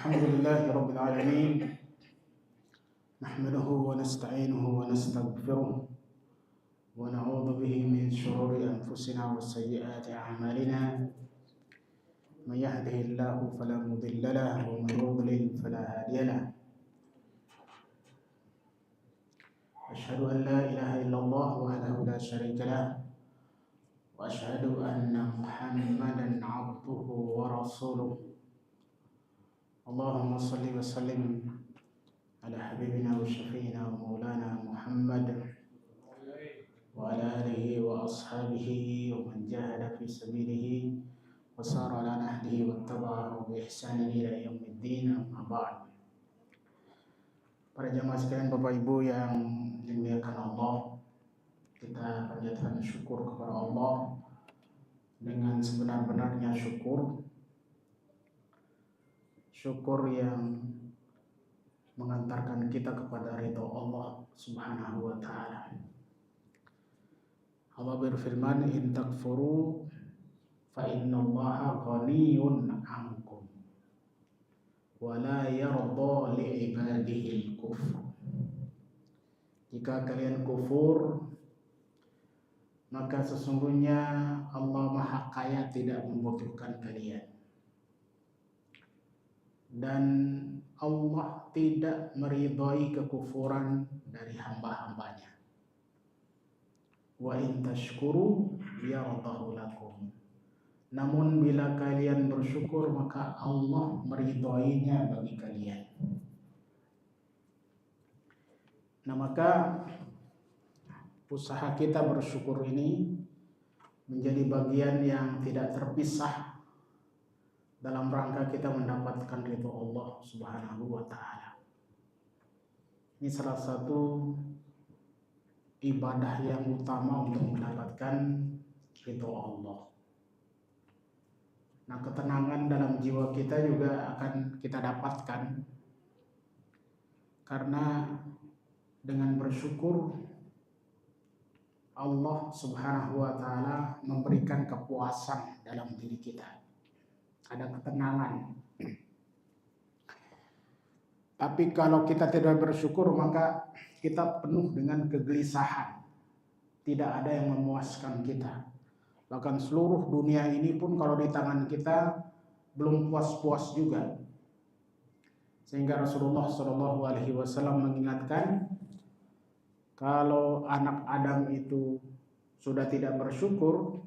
الحمد لله رب العالمين نحمده ونستعينه ونستغفره ونعوذ به من شرور أنفسنا وسيئات أعمالنا من يهده الله فلا مضل له ومن يضلل فلا هادي له أشهد أن لا إله إلا الله وحده لا شريك له وأشهد أن محمدا عبده ورسوله اللهم صل وسلم على حبيبنا وشفينا ومولانا محمد وعلى آله وأصحابه ومن جاهد في سبيله وسار على نهجه واتبعه بإحسان إلى يوم الدين أما بعد. Para jamaah sekalian, Bapak Ibu yang dimuliakan Allah, kita panjatkan syukur kepada Allah dengan sebenar-benarnya syukur yang mengantarkan kita kepada ridha Allah Subhanahu wa taala. Allah berfirman, "In takfuru fa innallaha ghaniyyun 'ankum wa la yarda li 'ibadihi al-kufr." Jika kalian kufur, maka sesungguhnya Allah Maha Kaya tidak membutuhkan kalian. Dan Allah tidak meridhai kekufuran dari hamba-hambanya. Wa in tashkuru yardahu lakum. Namun bila kalian bersyukur, maka Allah meridhoinya bagi kalian. Nah, maka usaha kita bersyukur ini menjadi bagian yang tidak terpisah dalam rangka kita mendapatkan ridho Allah Subhanahu wa taala. Ini salah satu ibadah yang utama untuk mendapatkan ridho Allah. Nah, ketenangan dalam jiwa kita juga akan kita dapatkan karena dengan bersyukur Allah Subhanahu wa taala memberikan kepuasan dalam diri kita. Ada ketenangan. Tapi kalau kita tidak bersyukur, maka kita penuh dengan kegelisahan. Tidak ada yang memuaskan kita. Bahkan seluruh dunia ini pun kalau di tangan kita belum puas-puas juga. Sehingga Rasulullah SAW mengingatkan, kalau anak Adam itu sudah tidak bersyukur,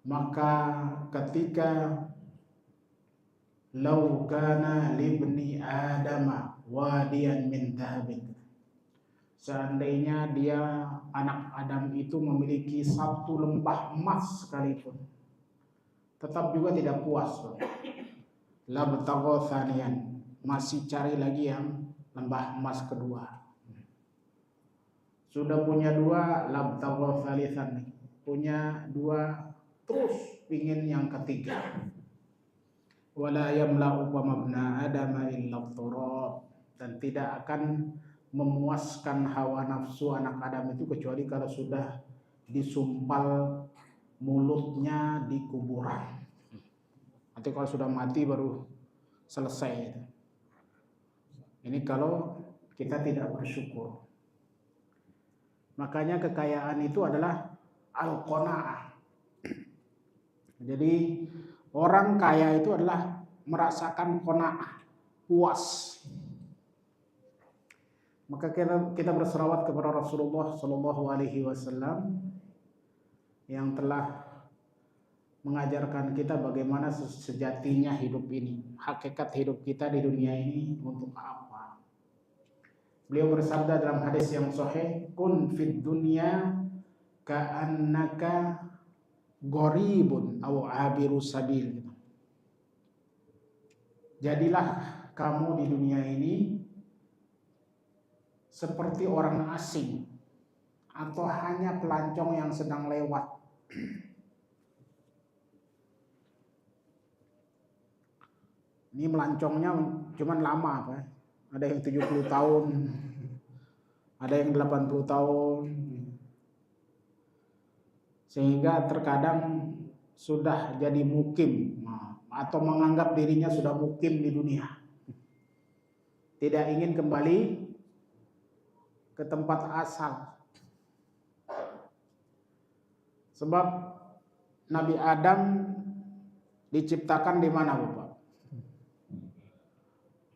maka ketika lau kana libni adama wadiyan min dhahabin, seandainya dia anak Adam itu memiliki satu lembah emas sekalipun, tetap juga tidak puas. Labtagha thaniyan, masih cari lagi yang lembah emas kedua. Sudah punya dua, labtagha thalithan, punya dua, terus pingin yang ketiga. Wala yamla'u mabna adama illa turab, dan tidak akan memuaskan hawa nafsu anak Adam itu kecuali kalau sudah disumpal mulutnya di kuburan. Nanti kalau sudah mati baru selesai. Ini kalau kita tidak bersyukur. Makanya kekayaan itu adalah al-qanaah. Jadi orang kaya itu adalah merasakan qanaah, puas. Maka kita berselawat kepada Rasulullah SAW yang telah mengajarkan kita bagaimana sejatinya hidup ini, hakikat hidup kita di dunia ini untuk apa. Beliau bersabda dalam hadis yang sahih, kun fid dunya ka'annaka gharibun aw abiru sabil. Jadilah kamu di dunia ini seperti orang asing atau hanya pelancong yang sedang lewat. Ini melancongnya cuman lama apa? Ada yang 70 tahun, ada yang 80 tahun. Sehingga terkadang sudah jadi mukim. Nah, atau menganggap dirinya sudah mukim di dunia. Tidak ingin kembali ke tempat asal. Sebab Nabi Adam diciptakan di mana, Bapak?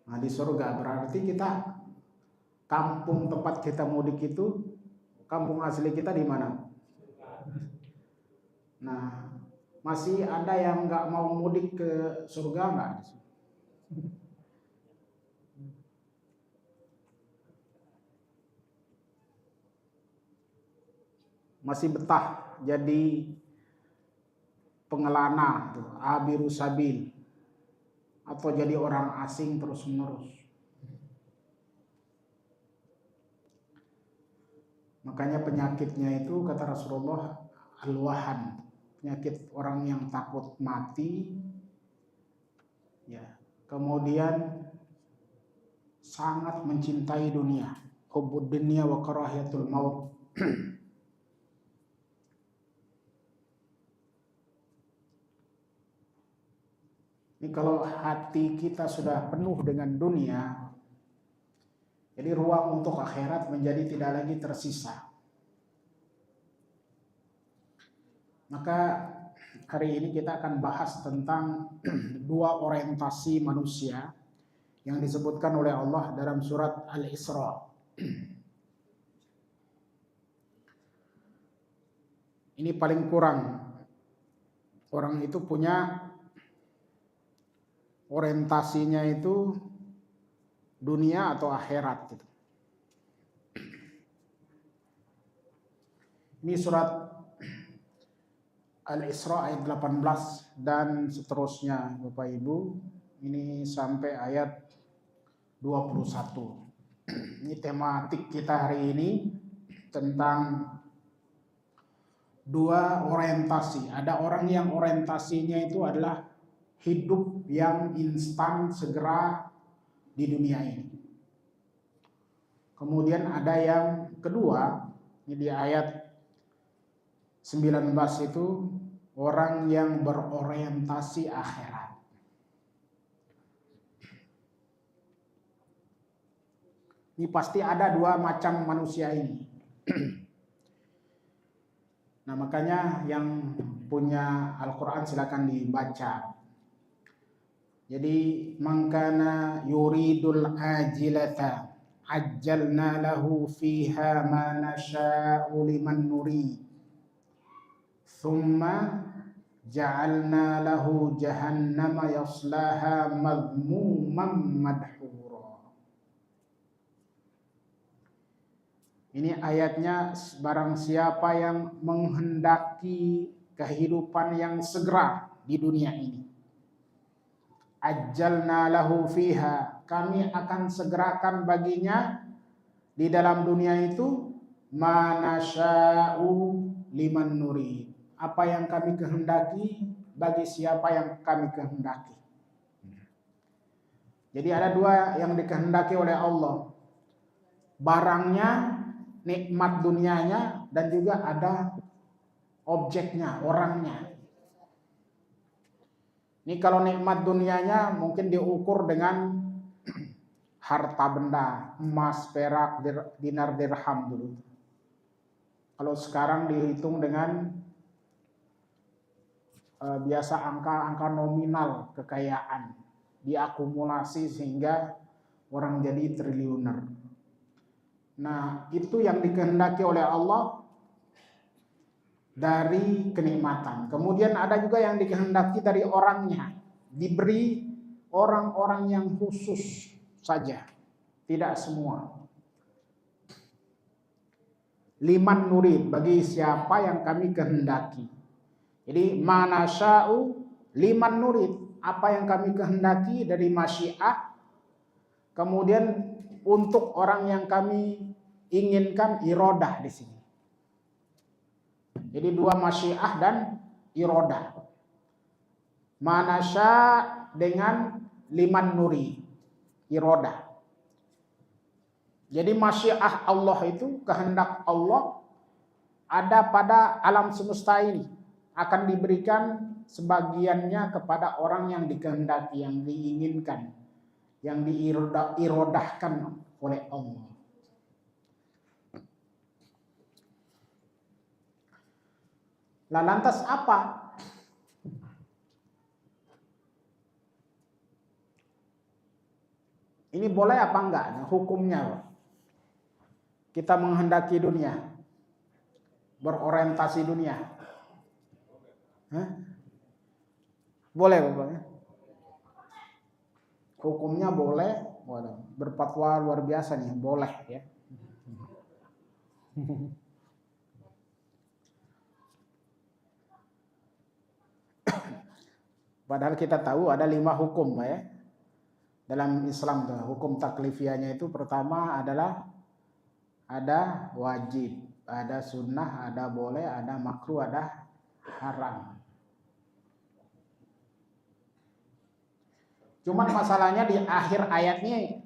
Nah, di surga. Berarti kita kampung tempat kita mudik itu, kampung asli kita di mana? Nah, masih ada yang nggak mau mudik ke surga nggak? Masih betah jadi pengelana, abiru sabil, atau jadi orang asing terus menerus. Makanya penyakitnya itu kata Rasulullah al-wahan, penyakit orang yang takut mati, ya. Kemudian sangat mencintai dunia, hubbud dunya wa karahiyatul maut. Ini kalau hati kita sudah penuh dengan dunia, jadi ruang untuk akhirat menjadi tidak lagi tersisa. Maka hari ini kita akan bahas tentang dua orientasi manusia yang disebutkan oleh Allah dalam surat Al-Isra. Ini paling kurang orang itu punya orientasinya itu dunia atau akhirat gitu. Ini surat Al-Isra ayat 18 dan seterusnya, Bapak Ibu. Ini sampai ayat 21. Ini tematik kita hari ini tentang dua orientasi. Ada orang yang orientasinya itu adalah hidup yang instan segera di dunia ini. Kemudian ada yang kedua, ini di ayat 19 itu orang yang berorientasi akhirat. Ini pasti ada dua macam manusia ini. Nah, makanya yang punya Al-Quran silakan dibaca. Jadi mangkana yuridul ajilata ajjalna lahu fiha ma nasha'u liman nurid thumma ja'alna lahu jahannama yaslaha madhmuman madhura. Ini ayatnya, barang siapa yang menghendaki kehidupan yang segera di dunia ini, ajjalna lahu fiha, kami akan segerakan baginya di dalam dunia itu ma nasya'u liman nurid, apa yang kami kehendaki bagi siapa yang kami kehendaki. Jadi ada dua yang dikehendaki oleh Allah, barangnya, nikmat dunianya, dan juga ada objeknya, orangnya. Ini kalau nikmat dunianya mungkin diukur dengan harta benda, emas, perak, dinar, dirham dulu. Kalau sekarang dihitung dengan biasa angka nominal kekayaan, diakumulasi sehingga orang jadi triliuner. Nah, itu yang dikehendaki oleh Allah dari kenikmatan. Kemudian ada juga yang dikehendaki dari orangnya, diberi orang-orang yang khusus saja, tidak semua. Liman nurid, bagi siapa yang kami kehendaki. Jadi manasya'u liman nurid, apa yang kami kehendaki dari masyiah. Kemudian untuk orang yang kami inginkan, irodah di sini. Jadi dua masyiah dan irodah. Manasya dengan liman nuri, irodah. Jadi masyiah Allah itu, kehendak Allah ada pada alam semesta ini, akan diberikan sebagiannya kepada orang yang dikehendaki, yang diinginkan, yang diirodahkan oleh Allah. Lah lantas apa? Ini boleh apa enggak? Hukumnya kita menghendaki dunia, berorientasi dunia. Hah? Boleh Bapak? Hukumnya boleh, berfatwa luar biasa nih, boleh ya. Padahal kita tahu ada 5 hukum ya dalam Islam. Hukum taklifiahnya itu pertama adalah ada wajib, ada sunnah, ada boleh, ada makruh, ada haram. Cuman masalahnya di akhir ayatnya,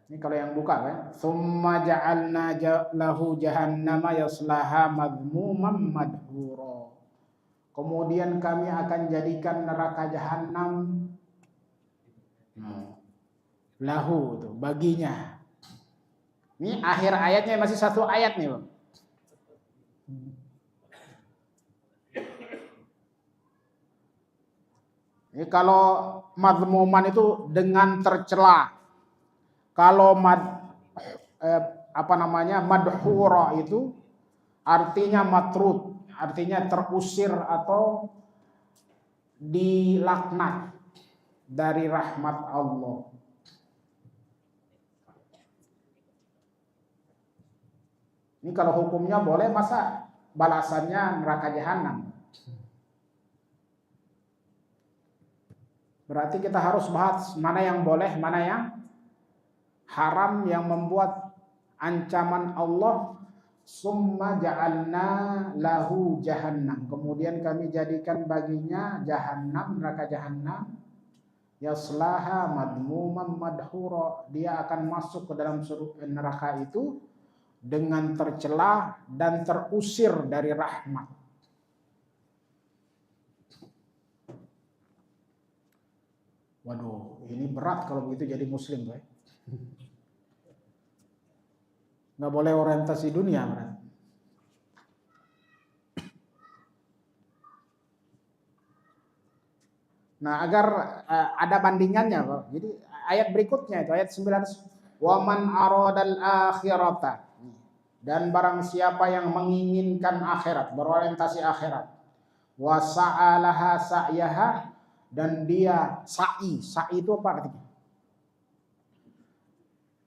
ini kalau yang buka kan, summa ja'alna lahu jahannama yaslaha madhmuman madhura. Kemudian kami akan jadikan neraka jahanam lahu tuh baginya. Ini akhir ayatnya masih 1 ayat nih, Bang. Ini kalau madhmuman itu dengan tercela. Kalau madhura itu artinya matrud, artinya terusir atau dilaknat dari rahmat Allah. Ini kalau hukumnya boleh, masa balasannya neraka jahanam? Berarti kita harus bahas mana yang boleh, mana yang haram, yang membuat ancaman Allah. Summa ja'alna lahu jahannam. Kemudian kami jadikan baginya jahannam, neraka jahannam. Yaslaha madmuman madhura. Dia akan masuk ke dalam neraka itu dengan tercela dan terusir dari rahmat. Waduh, ini berat kalau begitu jadi muslim, Pak. Nggak boleh orientasi dunia, berat. Nah, agar ada bandingannya, Pak. Jadi ayat berikutnya itu ayat 9, wa man aradal akhirata. Dan barang siapa yang menginginkan akhirat, berorientasi akhirat, wa sa'alaha sa'yaha, dan dia sa'i itu apa artinya?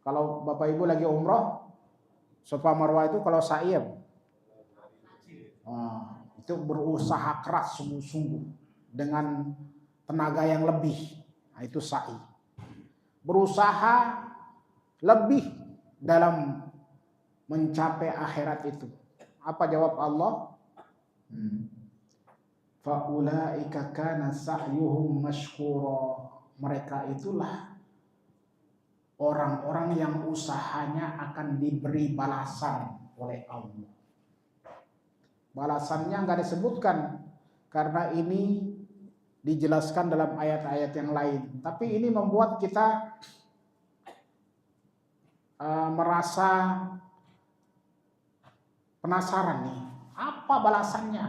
Kalau Bapak Ibu lagi umroh, Safa Marwah itu kalau sa'i ya, itu berusaha keras sungguh-sungguh dengan tenaga yang lebih. Nah, itu sa'i. Berusaha lebih dalam mencapai akhirat itu. Apa jawab Allah? Faulaika kana sa'yuhum mashkura. Mereka itulah orang-orang yang usahanya akan diberi balasan oleh Allah. Balasannya enggak disebutkan karena ini dijelaskan dalam ayat-ayat yang lain. Tapi ini membuat kita merasa penasaran nih, apa balasannya?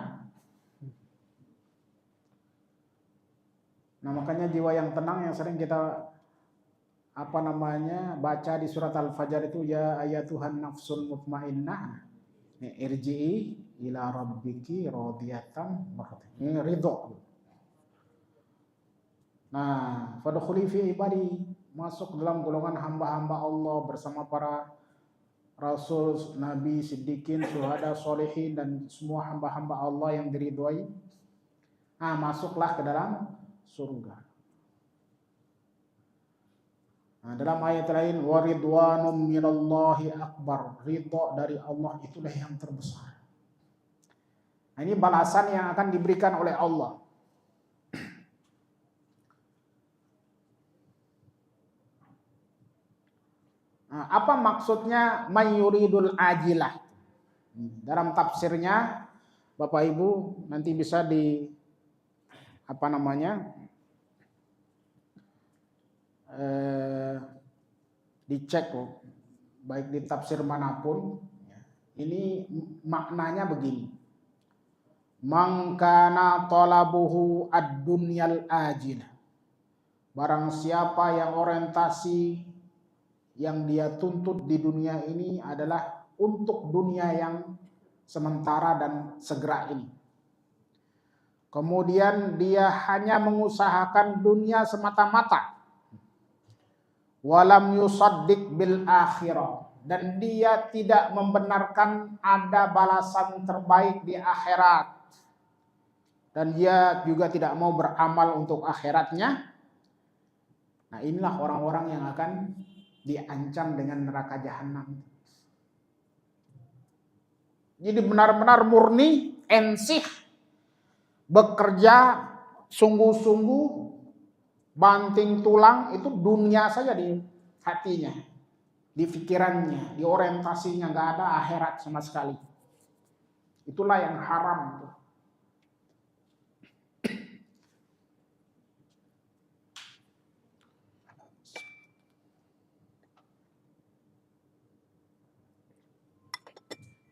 Nah, makanya jiwa yang tenang yang sering kita baca di surat Al-Fajr itu, ya ayatuhan nafsul mutmainnah irji'i ila rabbiki radiyatan mardiyah. Ini ridho. Nah, fadkhuli fi ibadi, masuk dalam golongan hamba-hamba Allah bersama para rasul, nabi, siddiqin, syuhada, sholihin, dan semua hamba-hamba Allah yang diridhoi. Nah, masuklah ke dalam surga. Nah, dalam ayat lain, waridwanum minallahi akbar, ridho dari Allah itulah yang terbesar. Nah, ini balasan yang akan diberikan oleh Allah. Nah, apa maksudnya mayuridul ajilah? Dalam tafsirnya Bapak Ibu nanti bisa di apa namanya dicek baik di tafsir manapun. Ini maknanya begini. Man kana talabuhu ad-dunyal ajil. Barang siapa yang orientasi yang dia tuntut di dunia ini adalah untuk dunia yang sementara dan segera ini. Kemudian dia hanya mengusahakan dunia semata-mata. Walam yusaddiq bil akhirah. Dan dia tidak membenarkan ada balasan terbaik di akhirat. Dan dia juga tidak mau beramal untuk akhiratnya. Nah, inilah orang-orang yang akan diancam dengan neraka jahanam. Jadi benar-benar murni, ensih, bekerja sungguh-sungguh, banting tulang, itu dunia saja di hatinya, di pikirannya, di orientasinya, nggak ada akhirat sama sekali. Itulah yang haram.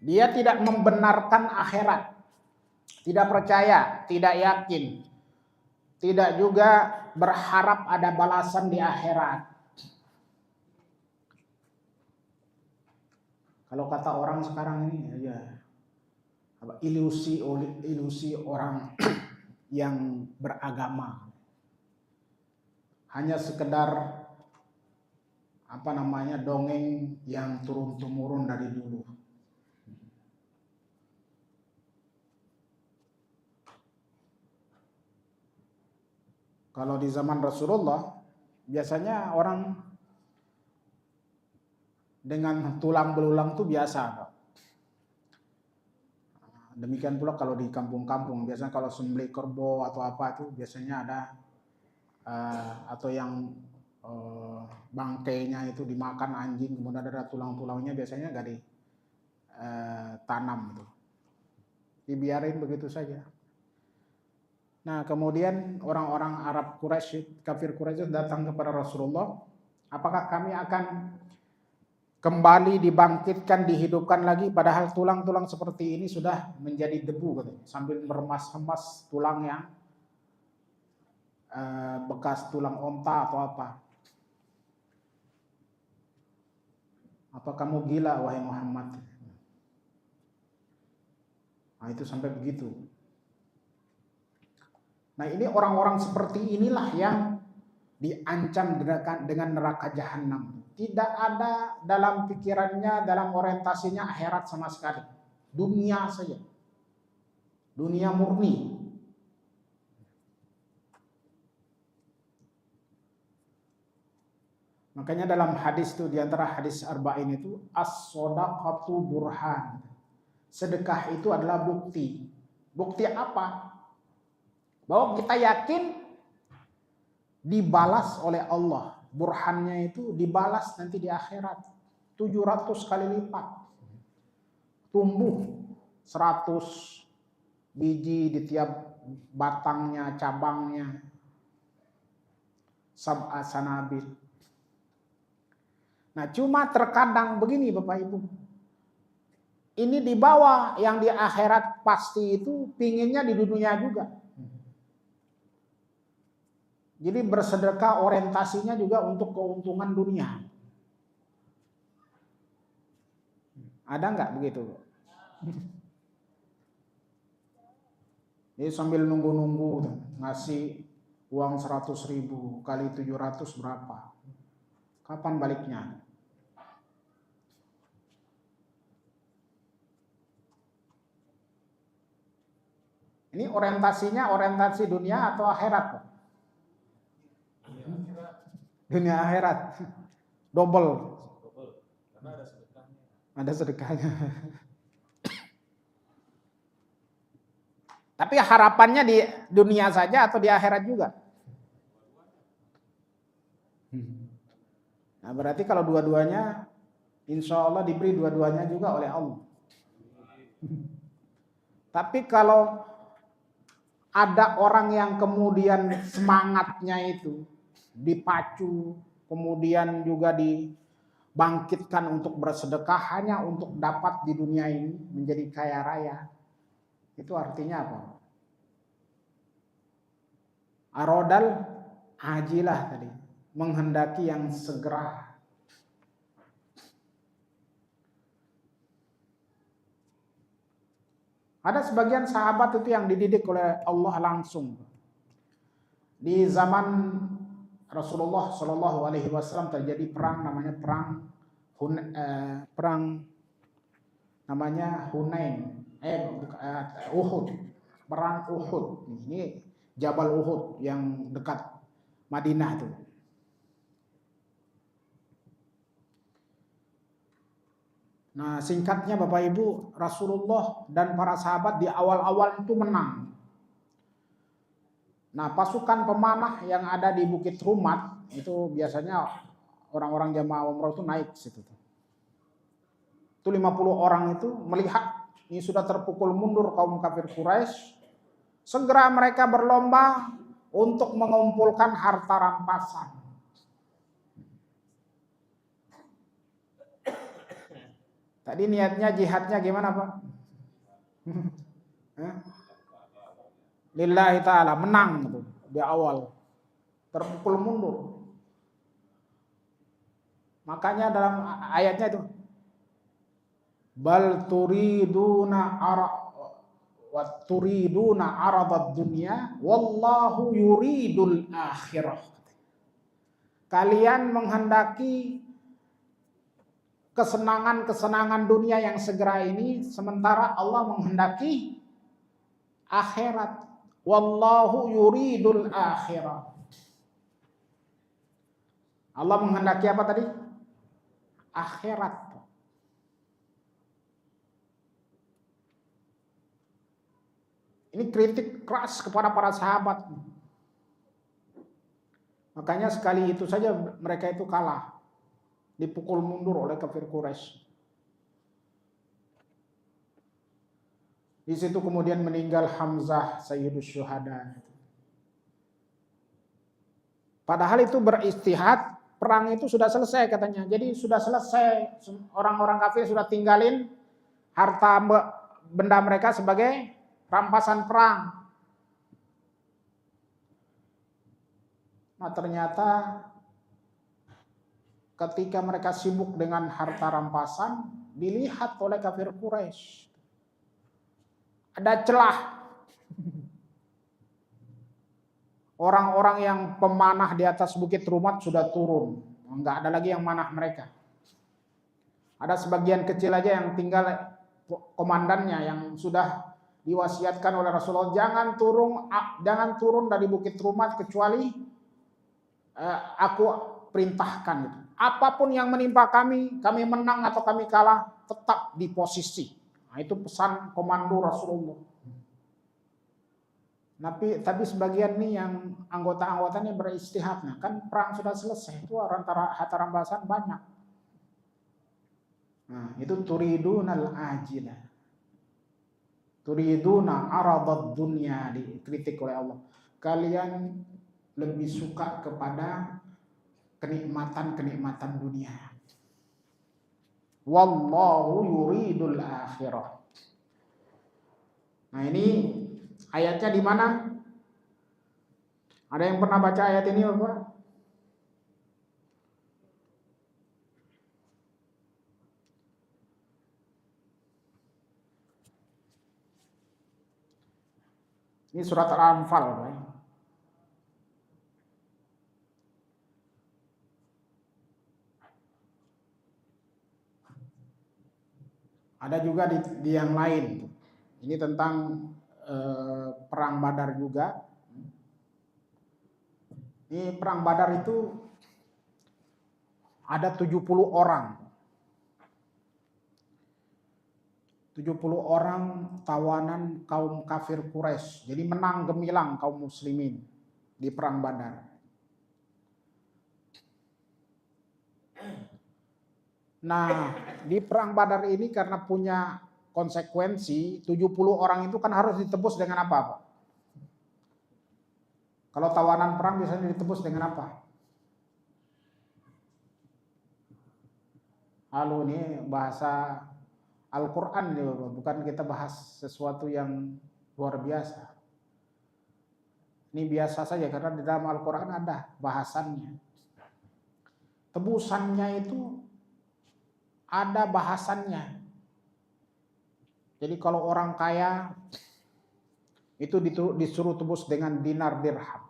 Dia tidak membenarkan akhirat, tidak percaya, tidak yakin, tidak juga berharap ada balasan di akhirat. Kalau kata orang sekarang ini ya ilusi orang yang beragama. Hanya sekedar apa namanya dongeng yang turun-temurun dari dulu. Kalau di zaman Rasulullah, biasanya orang dengan tulang belulang itu biasa. Demikian pula kalau di kampung-kampung, biasanya kalau sembelih kerbau atau apa itu biasanya ada atau yang bangkainya itu dimakan anjing, kemudian ada tulang-tulangnya biasanya nggak ditanam itu, dibiarin begitu saja. Nah, kemudian orang-orang Arab Quraisy, kafir Quraisy datang kepada Rasulullah, apakah kami akan kembali dibangkitkan, dihidupkan lagi, padahal tulang-tulang seperti ini sudah menjadi debu, katanya, sambil meremas-remas tulang yang bekas tulang onta atau apa. Apa kamu gila wahai Muhammad? Nah, itu sampai begitu. Nah, ini orang-orang seperti inilah yang diancam dengan neraka jahanam. Tidak ada dalam pikirannya, dalam orientasinya akhirat sama sekali. Dunia saja. Dunia murni. Makanya dalam hadis itu, diantara hadis arba'in itu, as-sodaqatu burhan. Sedekah itu adalah bukti. Bukti apa? Bahwa kita yakin dibalas oleh Allah. Burhannya itu dibalas nanti di akhirat 700 kali lipat. Tumbuh 100 biji di tiap batangnya, cabangnya. Sab'a sanabil. Nah, cuma terkadang begini Bapak Ibu. Ini di bawah, yang di akhirat pasti itu pinginnya di dunia juga. Jadi bersedekah orientasinya juga untuk keuntungan dunia. Ada nggak begitu? Jadi sambil nunggu-nunggu ngasih uang 100.000 kali 700 berapa? Kapan baliknya? Ini orientasinya orientasi dunia atau akhirat, Pak? Dunia akhirat. Double. Karena ada sedekahnya. Ada sedekahnya. Tapi harapannya di dunia saja atau di akhirat juga? Nah, berarti kalau dua-duanya, insya Allah diberi dua-duanya juga oleh Allah. Tapi kalau ada orang yang kemudian semangatnya itu dipacu, kemudian juga dibangkitkan untuk bersedekah hanya untuk dapat di dunia ini menjadi kaya raya, itu artinya apa? Arodal ajilah tadi, menghendaki yang segera. Ada sebagian sahabat itu yang dididik oleh Allah langsung. Di zaman Rasulullah Shallallahu Alaihi Wasallam terjadi perang namanya Hunain, Uhud, perang Uhud. Ini Jabal Uhud yang dekat Madinah tuh. Nah, singkatnya Bapak Ibu, Rasulullah dan para sahabat di awal-awal itu menang. Nah, pasukan pemanah yang ada di Bukit Rumat itu biasanya orang-orang jamaah umroh itu naik situ. Itu 50 orang itu melihat ini sudah terpukul mundur kaum kafir Quraisy, segera mereka berlomba untuk mengumpulkan harta rampasan. Tadi niatnya jihadnya gimana Pak? Lillahi ta'ala, menang gitu, di awal. Terpukul mundur. Makanya dalam ayatnya itu, bal turiduna aradad dunya wallahu yuridul akhirah. Kalian menghendaki kesenangan-kesenangan dunia yang segera ini, sementara Allah menghendaki akhirat. Wallahu yuridul akhirah. Allah menghendaki apa tadi? Akhirat. Ini kritik keras kepada para sahabat. Makanya sekali itu saja mereka itu kalah. Dipukul mundur oleh kafir Quraisy. Di situ kemudian meninggal Hamzah Sayyidus Syuhada. Padahal itu beristihad, perang itu sudah selesai katanya. Jadi sudah selesai, orang-orang kafir sudah tinggalin harta benda mereka sebagai rampasan perang. Nah, ternyata ketika mereka sibuk dengan harta rampasan, dilihat oleh kafir Quraisy. Ada celah. Orang-orang yang pemanah di atas Bukit Rumat sudah turun. Enggak ada lagi yang manah mereka. Ada sebagian kecil aja yang tinggal komandannya yang sudah diwasiatkan oleh Rasulullah, jangan turun dari Bukit Rumat kecuali aku perintahkan. Apapun yang menimpa kami menang atau kami kalah, tetap di posisi. Nah, itu pesan komando Rasulullah. Tapi sebagian nih yang anggota-anggotanya beristihad. Nah, kan perang sudah selesai, itu harta rampasan banyak. Nah, itu turidunal ajilah. Turiduna aradad dunya, dikritik oleh Allah. Kalian lebih suka kepada kenikmatan-kenikmatan dunia. Wallahu yuridul akhirah. Nah, ini ayatnya di mana? Ada yang pernah baca ayat ini, Bapak? Ini surat Al-Anfal, Bapak. Ada juga di yang lain. Ini tentang perang Badar juga. Ini perang Badar itu ada 70 orang. 70 orang tawanan kaum kafir Quraisy. Jadi menang gemilang kaum muslimin di perang Badar. Nah, di perang Badar ini karena punya konsekuensi 70 orang itu kan harus ditebus dengan apa, Pak? Kalau tawanan perang biasanya ditebus dengan apa? Halo, ini bahasa Al-Quran, bukan kita bahas sesuatu yang luar biasa. Ini biasa saja karena di dalam Al-Quran ada bahasannya. Tebusannya itu ada bahasannya. Jadi kalau orang kaya itu disuruh tebus dengan dinar dirham.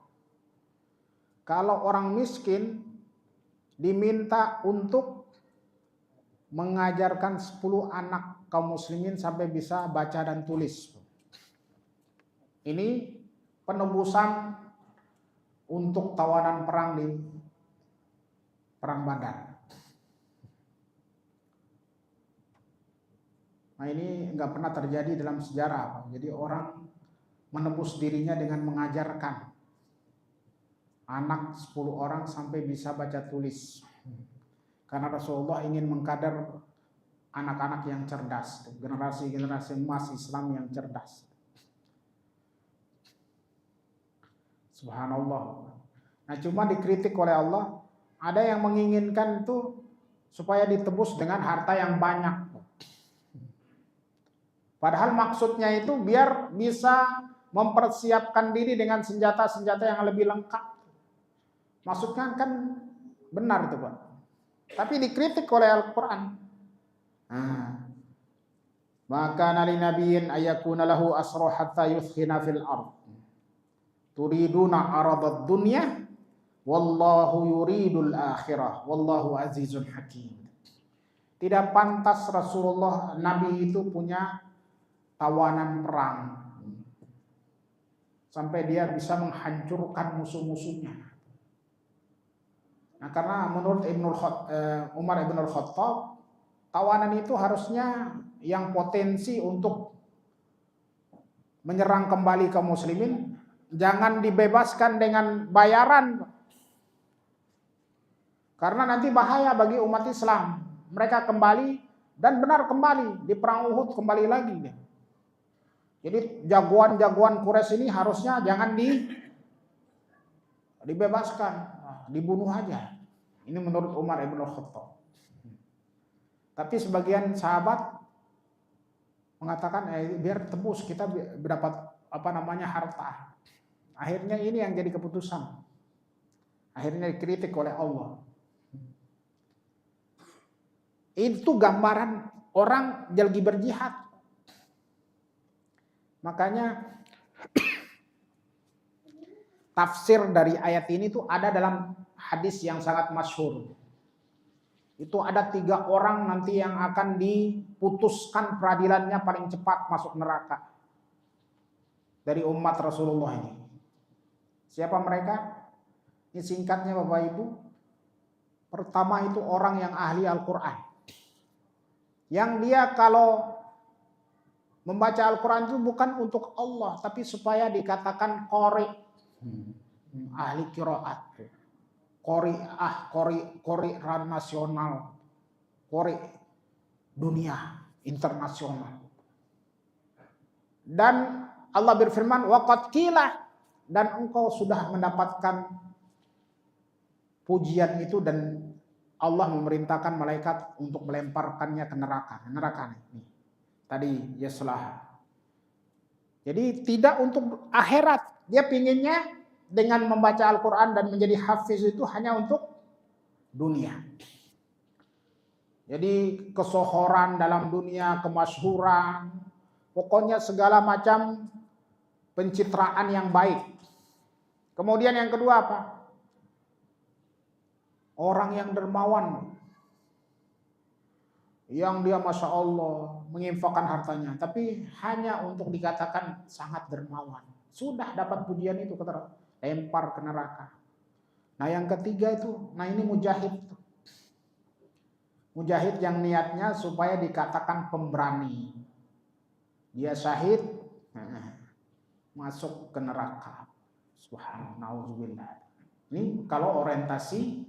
Kalau orang miskin diminta untuk mengajarkan 10 anak kaum muslimin sampai bisa baca dan tulis. Ini penebusan untuk tawanan perang di Perang Badar. Nah, ini nggak pernah terjadi dalam sejarah. Jadi orang menebus dirinya dengan mengajarkan anak 10 orang sampai bisa baca tulis. Karena Rasulullah ingin mengkader anak-anak yang cerdas, generasi-generasi emas Islam yang cerdas. Subhanallah. Nah, cuma dikritik oleh Allah, ada yang menginginkan itu supaya ditebus dengan harta yang banyak. Padahal maksudnya itu biar bisa mempersiapkan diri dengan senjata-senjata yang lebih lengkap. Maksudnya kan benar itu, Pak. Tapi dikritik oleh Al-Quran. Maka nali nabiyin ayakuna lahu asra hatta yuthkhina fil ard. Turiduna aradad dunya wallahu yuridul akhirah wallahu azizun hakim. Tidak pantas Rasulullah Nabi itu punya tawanan perang sampai dia bisa menghancurkan musuh-musuhnya. Nah, karena menurut Umar ibn al-Khattab, tawanan itu harusnya yang potensi untuk menyerang kembali kaum muslimin, jangan dibebaskan dengan bayaran. Karena nanti bahaya bagi umat Islam. Mereka kembali dan benar kembali di perang Uhud, kembali lagi. Jadi jagoan-jagoan Quraisy ini harusnya jangan dibebaskan, dibunuh aja. Ini menurut Umar ibn al-Khattab. Tapi sebagian sahabat mengatakan biar tebus, kita dapat harta. Akhirnya ini yang jadi keputusan. Akhirnya dikritik oleh Allah. Itu gambaran orang lagi berjihad. Makanya tafsir dari ayat ini tuh ada dalam hadis yang sangat masyhur. Itu ada 3 orang nanti yang akan diputuskan peradilannya paling cepat masuk neraka dari umat Rasulullah ini. Siapa mereka? Ini singkatnya Bapak Ibu. Pertama itu orang yang ahli Al-Quran. Yang dia kalau membaca Al-Quran itu bukan untuk Allah, tapi supaya dikatakan qori, ahli qiraat, qori nasional, qori dunia internasional. Dan Allah berfirman, waqad qila, dan engkau sudah mendapatkan pujian itu, dan Allah memerintahkan malaikat untuk melemparkannya ke neraka. Neraka nih. Tadi yaslah. Jadi tidak untuk akhirat. Dia pinginnya dengan membaca Al-Quran dan menjadi hafiz itu hanya untuk dunia. Jadi kesohoran dalam dunia, kemasyhuran, pokoknya segala macam pencitraan yang baik. Kemudian yang kedua apa? Orang yang dermawan. Yang dia Masya Allah menginfakkan hartanya, tapi hanya untuk dikatakan sangat dermawan. Sudah dapat pujian itu, lempar ke neraka. Nah yang ketiga itu, nah ini mujahid. Mujahid yang niatnya supaya dikatakan pemberani. Dia syahid, masuk ke neraka. Subhanallah. Ini kalau orientasi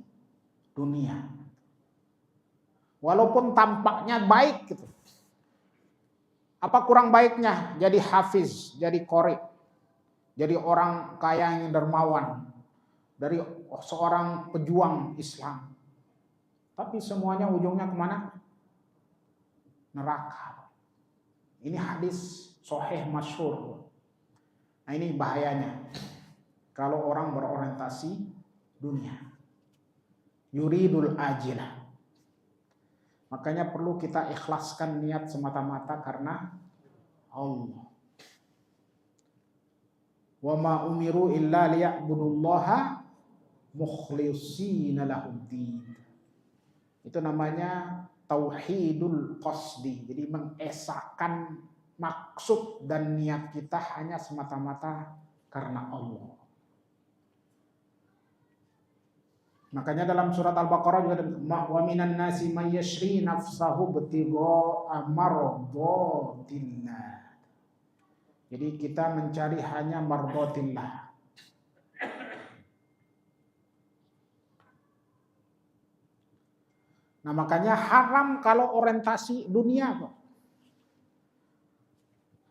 dunia. Walaupun tampaknya baik gitu. Apa kurang baiknya jadi hafiz, jadi qori, jadi orang kaya yang dermawan, dari seorang pejuang Islam. Tapi semuanya ujungnya kemana? Neraka. Ini hadis sahih masyhur. Nah ini bahayanya. Kalau orang berorientasi dunia. Yuridul ajilah. Makanya perlu kita ikhlaskan niat semata-mata karena Allah. Wa ma umiru illa liya'budullaha mukhlishina lahuddin. Itu namanya tauhidul qasdi. Jadi mengesahkan maksud dan niat kita hanya semata-mata karena Allah. Makanya dalam surat Al-Baqarah juga wa minan nasi may yashri nafsahu btigha'a mardatillah. Jadi kita mencari hanya mardatillah. Nah, makanya haram kalau orientasi dunia kok.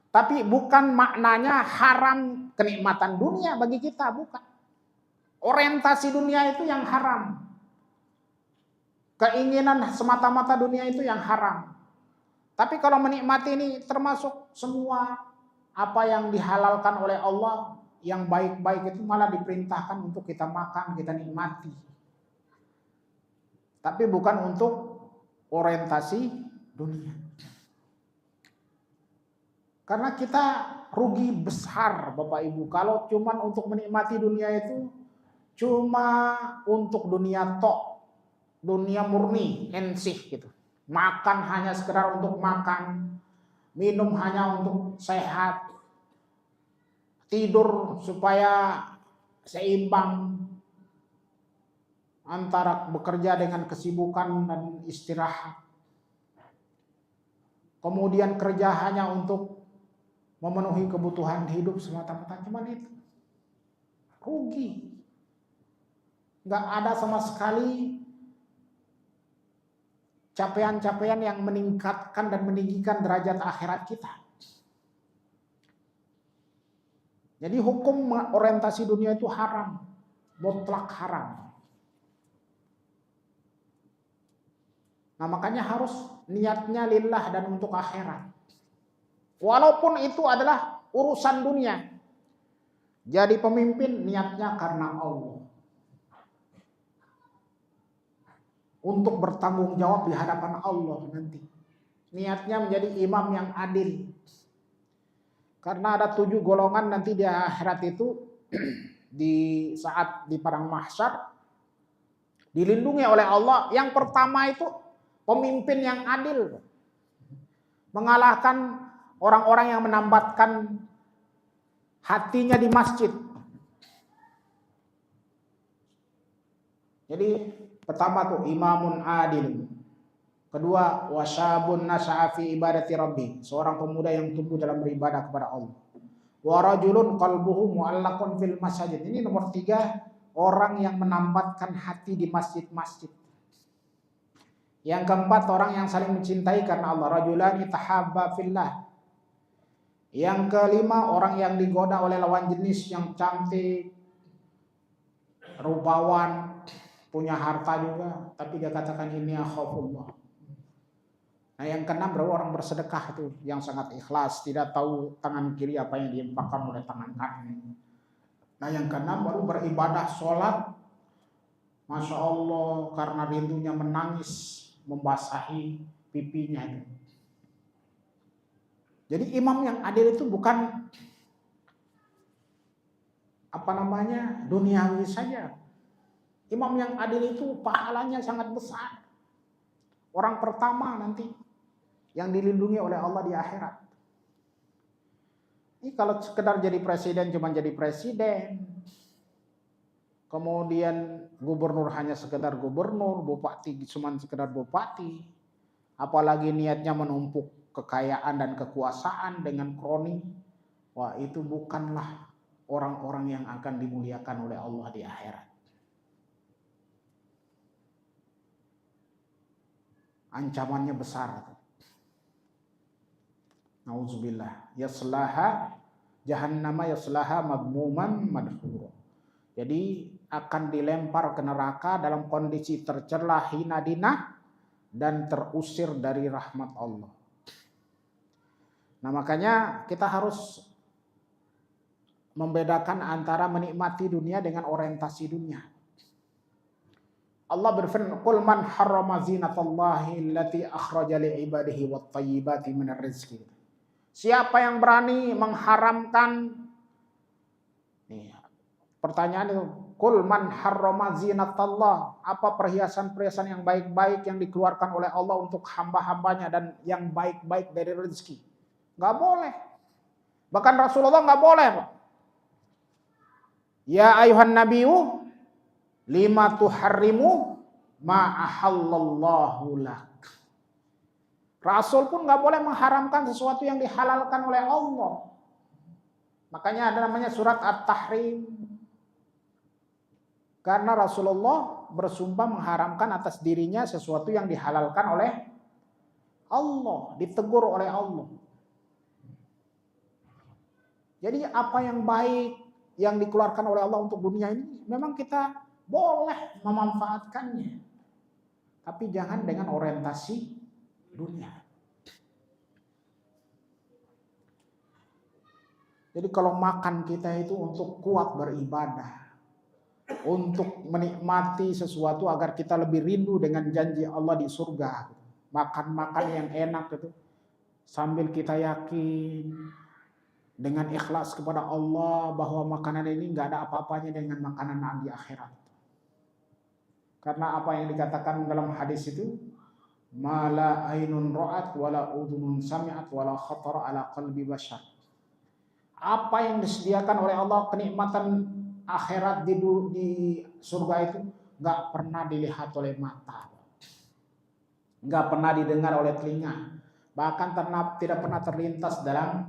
Tapi bukan maknanya haram kenikmatan dunia bagi kita, bukan. Orientasi dunia itu yang haram. Keinginan semata-mata dunia itu yang haram. Tapi kalau menikmati ini termasuk semua apa yang dihalalkan oleh Allah, yang baik-baik itu malah diperintahkan untuk kita makan, kita nikmati. Tapi bukan untuk orientasi dunia. Karena kita rugi besar Bapak Ibu kalau cuman untuk menikmati dunia itu cuma untuk dunia tok, dunia murni, ensih gitu. Makan hanya sekedar untuk makan, minum hanya untuk sehat, tidur supaya seimbang antara bekerja dengan kesibukan dan istirahat. Kemudian kerja hanya untuk memenuhi kebutuhan hidup semata-mata, cuman itu. Rugi. Nggak ada sama sekali capaian-capaian yang meningkatkan dan meninggikan derajat akhirat kita. Jadi hukum orientasi dunia itu haram, mutlak haram. Nah makanya harus niatnya lillah dan untuk akhirat. Walaupun itu adalah urusan dunia. Jadi pemimpin niatnya karena Allah. Untuk bertanggung jawab di hadapan Allah nanti. Niatnya menjadi imam yang adil. Karena ada 7 golongan nanti di akhirat itu di saat di padang mahsyar dilindungi oleh Allah. Yang pertama itu pemimpin yang adil. Mengalahkan orang-orang yang menambatkan hatinya di masjid. Jadi pertama tuh imamun adil. Kedua wasyabun nasya'a fi ibadati rabbi, seorang pemuda yang tumbuh dalam beribadah kepada Allah. Wa rajulun qalbuhu mu'allaqun fil masajid. Ini nomor 3, orang yang menambatkan hati di masjid-masjid. Yang keempat orang yang saling mencintai karena Allah. Rajulani tahabba fillah. Yang kelima orang yang digoda oleh lawan jenis yang cantik, rupawan, punya harta juga, tapi dia katakan ini akhafullah. Nah yang keenam baru orang bersedekah itu yang sangat ikhlas, tidak tahu tangan kiri apa yang diinfakkan oleh tangan kanan. Nah yang keenam baru beribadah sholat, masya Allah karena rindunya menangis membasahi pipinya itu. Jadi imam yang adil itu bukan duniawi saja. Imam yang adil itu pahalanya sangat besar. Orang pertama nanti yang dilindungi oleh Allah di akhirat. Ini kalau sekedar jadi presiden cuma jadi presiden. Kemudian gubernur hanya sekedar gubernur, bupati cuma sekedar bupati. Apalagi niatnya menumpuk kekayaan dan kekuasaan dengan kroni. Wah, itu bukanlah orang-orang yang akan dimuliakan oleh Allah di akhirat. Ancamannya besar. Nauzubillah. Yaslaha jahannama yaslaha madmuman madhura. Jadi akan dilempar ke neraka dalam kondisi tercela, hina dina, dan terusir dari rahmat Allah. Nah, makanya kita harus membedakan antara menikmati dunia dengan orientasi dunia. Allah berfirman, "Qul man harrama zinatallahi allati akhraja li ibadihi wat thayyibati minar rizqi." Siapa yang berani mengharamkan, nih, pertanyaan itu, "Qul man harrama zinatallah." Apa perhiasan-perhiasan yang baik-baik yang dikeluarkan oleh Allah untuk hamba-hambanya dan yang baik-baik dari rezeki? Nggak boleh. Bahkan Rasulullah nggak boleh, Pak. Ya ayuhan nabiyyu lima tuharrimu ma ahallallahu lak. Rasul pun nggak boleh mengharamkan sesuatu yang dihalalkan oleh Allah. Makanya ada namanya surat At-Tahrim. Karena Rasulullah bersumpah mengharamkan atas dirinya sesuatu yang dihalalkan oleh Allah, ditegur oleh Allah. Jadi apa yang baik yang dikeluarkan oleh Allah untuk dunia ini memang kita boleh memanfaatkannya. Tapi jangan dengan orientasi dunia. Jadi kalau makan kita itu untuk kuat beribadah, untuk menikmati sesuatu agar kita lebih rindu dengan janji Allah di surga. Makan-makan yang enak itu sambil kita yakin dengan ikhlas kepada Allah bahwa makanan ini nggak ada apa-apanya dengan makanan di akhirat. Karena apa yang dikatakan dalam hadis itu, mala ainun ra'at wala udhunun sami'at wala khatara ala qalbi bashar. Apa yang disediakan oleh Allah kenikmatan akhirat di surga itu nggak pernah dilihat oleh mata, nggak pernah didengar oleh telinga, bahkan tidak pernah terlintas dalam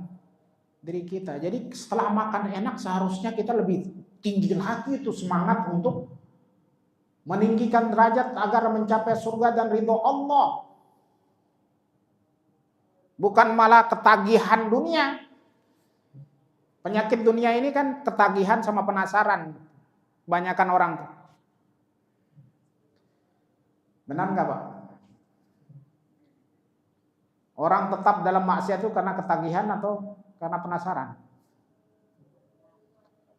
diri kita. Jadi setelah makan enak seharusnya kita lebih tinggi lagi itu semangat untuk meninggikan derajat agar mencapai surga dan ridho Allah. Bukan malah ketagihan dunia. Penyakit dunia ini kan ketagihan sama penasaran. Kebanyakan orang. Benar nggak, Pak? Orang tetap dalam maksiat itu karena ketagihan atau karena penasaran?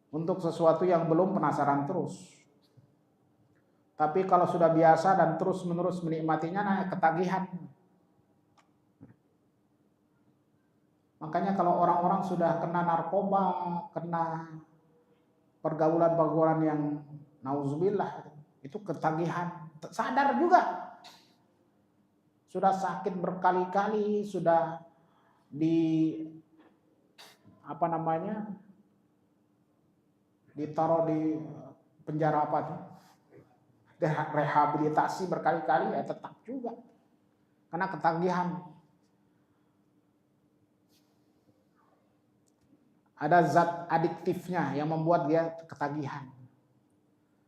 Untuk sesuatu yang belum, penasaran terus. Tapi kalau sudah biasa dan terus-menerus menikmatinya, nah ketagihan. Makanya kalau orang-orang sudah kena narkoba, kena pergaulan-pergaulan yang nauzubillah, itu ketagihan. Sadar juga. Sudah sakit berkali-kali, sudah ditaruh di penjara apa tuh? Rehabilitasi berkali-kali, ya tetap juga karena ketagihan. Ada zat adiktifnya yang membuat dia ketagihan,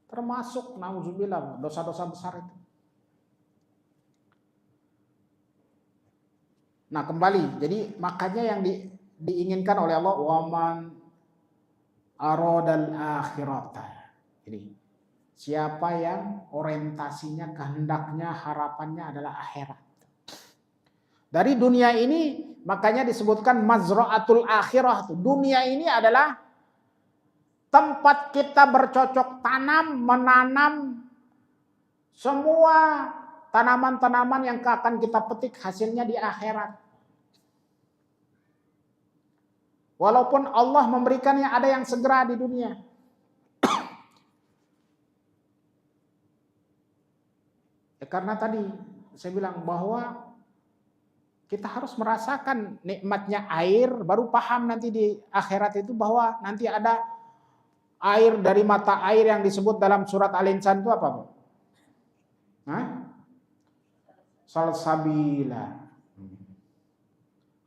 termasuk nauzubillah dosa-dosa besar itu. Nah kembali, jadi makanya yang diinginkan oleh Allah, waman aradal akhirata. Jadi siapa yang orientasinya, kehendaknya, harapannya adalah akhirat. Dari dunia ini makanya disebutkan mazra'atul akhirah. Dunia ini adalah tempat kita bercocok tanam, menanam semua tanaman-tanaman yang akan kita petik hasilnya di akhirat. Walaupun Allah memberikannya ada yang segera di dunia. Karena tadi saya bilang bahwa kita harus merasakan nikmatnya air, baru paham nanti di akhirat itu bahwa nanti ada air dari mata air yang disebut dalam surat Al-Insan itu apa, Pak? Salsabila.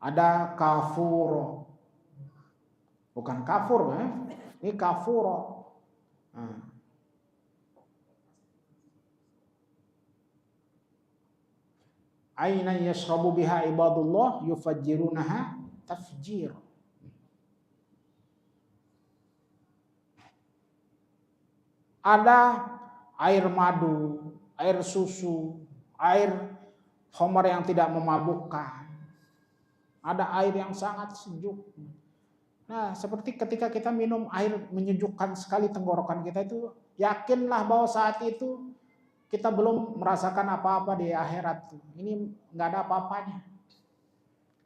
Ada kafuro. Bukan kafur, ini kafuro. Aina yashrabu biha ibadullah yufajjirunaha tafjir. Ada air madu, air susu, air khamar yang tidak memabukkan. Ada air yang sangat sejuk. Nah, seperti ketika kita minum air menyejukkan sekali tenggorokan kita itu, yakinlah bahwa saat itu kita belum merasakan apa-apa di akhirat. Ini nggak ada apa-apanya.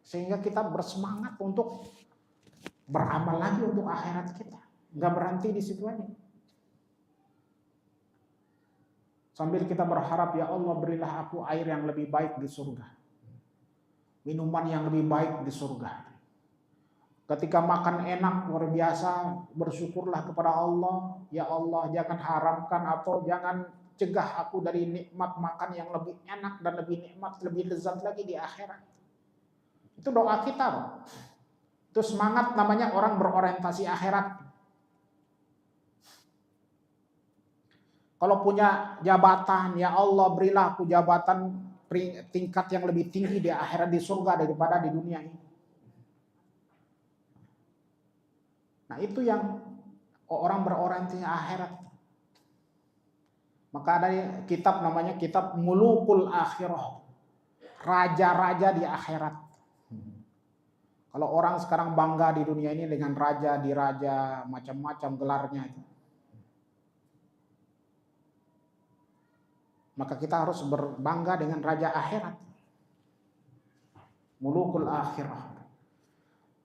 Sehingga kita bersemangat untuk beramal lagi untuk akhirat kita. Nggak berhenti di situ aja. Sambil kita berharap, ya Allah berilah aku air yang lebih baik di surga. Minuman yang lebih baik di surga. Ketika makan enak luar biasa, bersyukurlah kepada Allah. Ya Allah jangan haramkan atau jangan cegah aku dari nikmat makan yang lebih enak dan lebih nikmat, lebih lezat lagi di akhirat. Itu doa kita. Itu semangat namanya orang berorientasi akhirat. Kalau punya jabatan, ya Allah berilah aku jabatan tingkat yang lebih tinggi di akhirat di surga daripada di dunia ini. Nah itu yang orang berorientasi akhirat. Maka ada kitab namanya kitab Mulukul Akhirah. Raja-raja di akhirat. Kalau orang sekarang bangga di dunia ini dengan raja, diraja, macam-macam gelarnya itu. Maka kita harus berbangga dengan raja akhirat. Mulukul akhirah.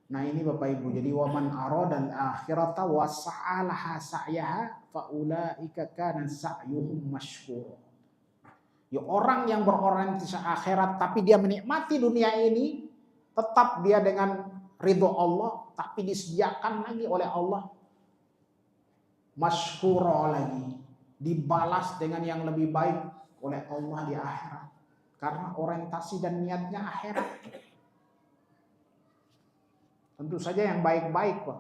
Nah ini Bapak Ibu, jadi waman aradal akhirata wa sa'alaha sa'yaha fa ulaika kana sa'yuhum masykur. Ya orang yang berorientasi akhirat tapi dia menikmati dunia ini, tetap dia dengan ridho Allah, tapi disediakan lagi oleh Allah masykur lagi, dibalas dengan yang lebih baik oleh Allah di akhirat. Karena orientasi dan niatnya akhirat. Tentu saja yang baik-baik, Pak.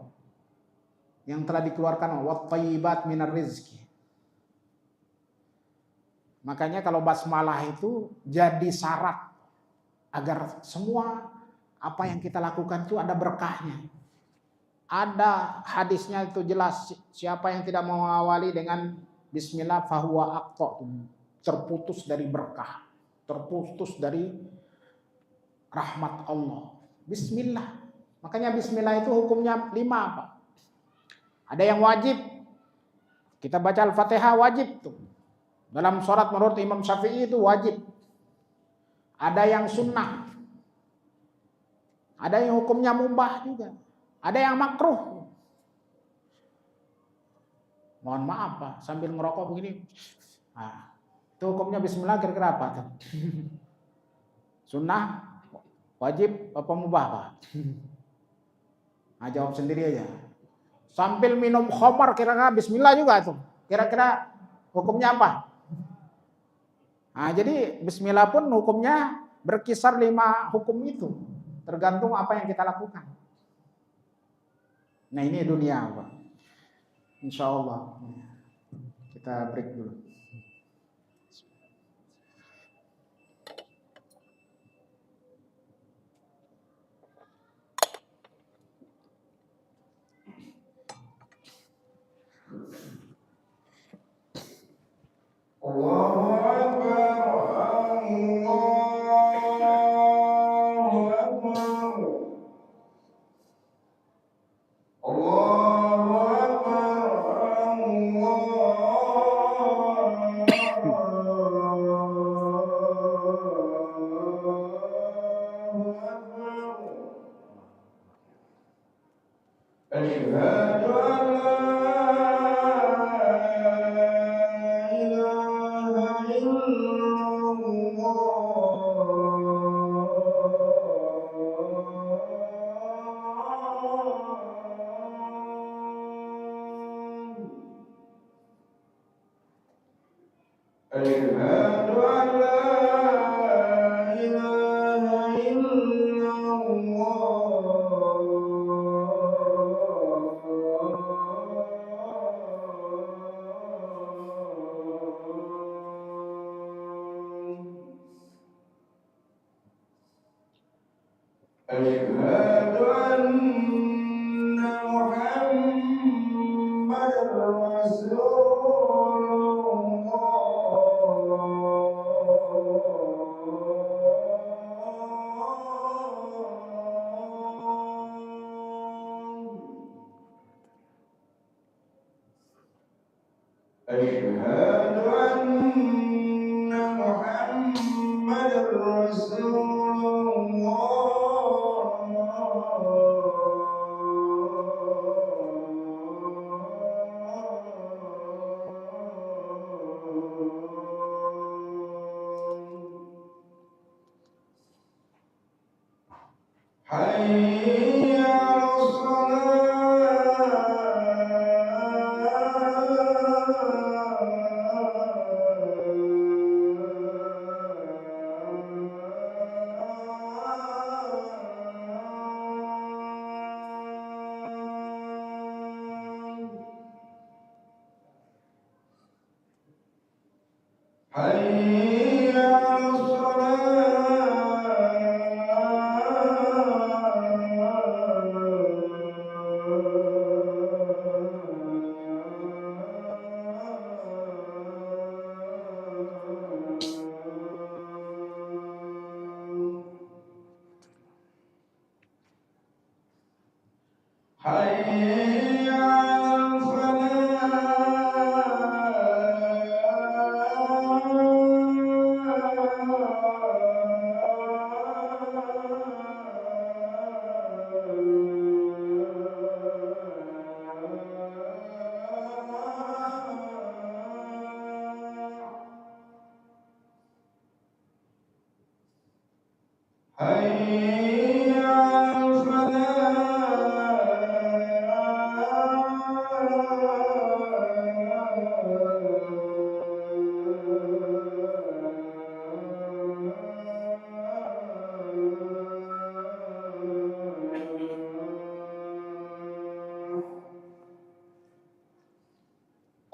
Yang telah dikeluarkan wat-thayyibat minar rizki. Makanya kalau basmalah itu jadi syarat agar semua apa yang kita lakukan itu ada berkahnya. Ada hadisnya itu jelas, siapa yang tidak mengawali dengan bismillah fahuwa aqta, terputus dari berkah, terputus dari rahmat Allah. Bismillah. Makanya bismillah itu hukumnya 5 Pak. Ada yang wajib. Kita baca Al-Fatihah wajib tuh. Dalam sholat menurut Imam Syafi'i itu wajib. Ada yang sunnah. Ada yang hukumnya mubah juga. Ada yang makruh. Mohon maaf Pak, sambil ngerokok begini. Nah, itu hukumnya bismillah kira-kira apa tuh? Sunnah, wajib, apa mubah Pak? Nah, jawab sendiri aja. Sambil minum khamar kira-kira bismillah juga tuh. Kira-kira hukumnya apa? Nah, jadi bismillah pun hukumnya berkisar 5 hukum itu. Tergantung apa yang kita lakukan. Nah, ini dunia Pak. Insya Allah. Kita break dulu. Allahu Akbar, Allahu Akbar, Allahu Akbar, Allahu Akbar. Asyhadu an la أشهد أشهد أن محمد رسول حي على حي على حي على حي على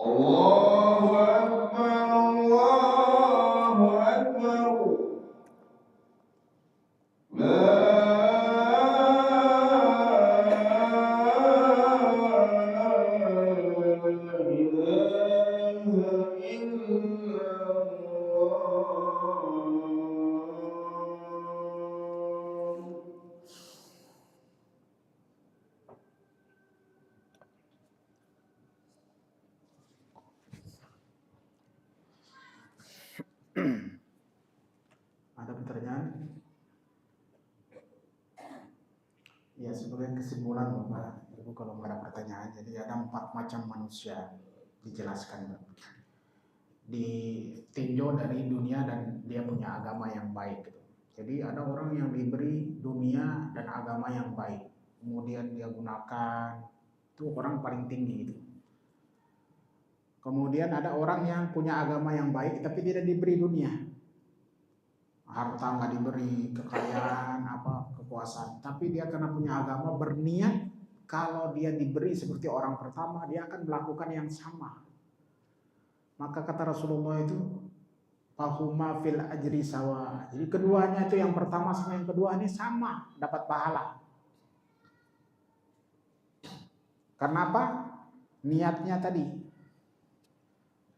الله أكبر الله أكبر لا إله إلا الله. Ada pertanyaan? Ya, sebagai kesimpulan Bapak Ibu, kalau nggak ada pertanyaan, jadi ada 4 macam manusia dijelaskan, ditinjau dari dunia dan dia punya agama yang baik gitu. Jadi ada orang yang diberi dunia dan agama yang baik, kemudian dia gunakan, itu orang paling tinggi itu. Kemudian ada orang yang punya agama yang baik tapi tidak diberi dunia, harta nggak diberi, kekayaan, kekuasaan, tapi dia karena punya agama berniat kalau dia diberi seperti orang pertama dia akan melakukan yang sama. Maka kata Rasulullah itu fahuma fil ajri sawa. Jadi keduanya itu, yang pertama sama yang kedua ini sama dapat pahala. Karena apa? Niatnya tadi.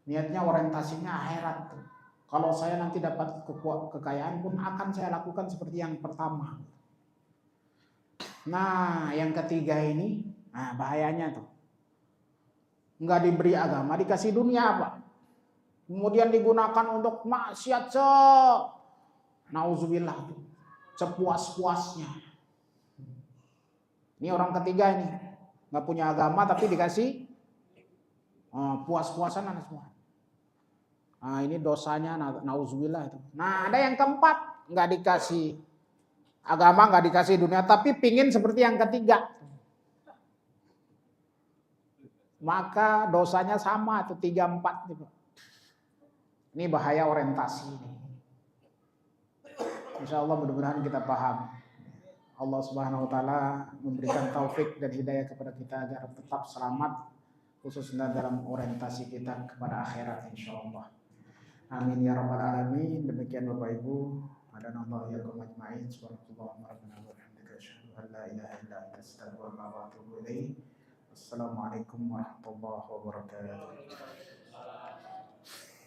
Niatnya orientasinya akhirat. Kalau saya nanti dapat kekayaan pun akan saya lakukan seperti yang pertama. Nah, yang ketiga ini, nah bahayanya tuh. Nggak diberi agama, dikasih dunia apa? Kemudian digunakan untuk maksiat nauzubillah, sepuas-puasnya. Ini orang ketiga ini, nggak punya agama tapi dikasih puas-puasan semua. Nah, ini dosanya nauzubillah itu. Nah, ada yang keempat, nggak dikasih agama, nggak dikasih dunia, tapi pingin seperti yang ketiga. Maka dosanya sama tuh 3, 4 gitu. Ini bahaya orientasi ini. Insya Allah mudah-mudahan kita paham. Allah Subhanahu wa taala memberikan taufik dan hidayah kepada kita agar tetap selamat, khususnya dalam orientasi kita kepada akhirat insyaallah. Amin ya rabbal alamin. Demikian Bapak Ibu, hadanallahu iyyakum ajmain. Subhanallah wa bihamdihi, asyhadu an la ilaha illa anta, astaghfiruka wa atubu ilaik. Assalamualaikum warahmatullahi wabarakatuh.